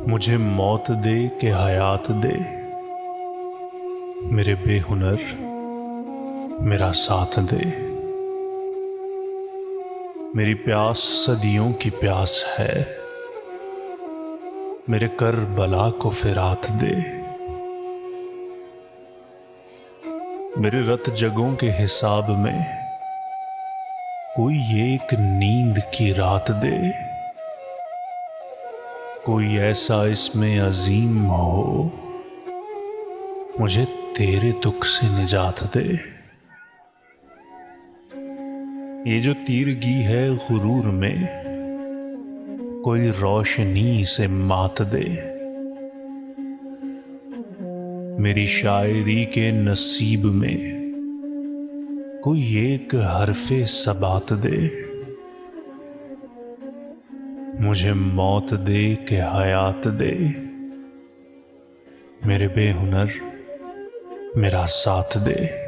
मुझे मौत दे के हयात दे, मेरे बेहुनर मेरा साथ दे। मेरी प्यास सदियों की प्यास है, मेरे कर बला को फिरात दे। मेरे रत जगों के हिसाब में कोई एक नींद की रात दे। कोई ऐसा इसमें अजीम हो, मुझे तेरे दुख से निजात दे। ये जो तीरगी है गुरूर में, कोई रोशनी से मात दे। मेरी शायरी के नसीब में कोई एक हरफे सबात दे। मुझे मौत दे के हयात दे, मेरे बेहुनर मेरा साथ दे।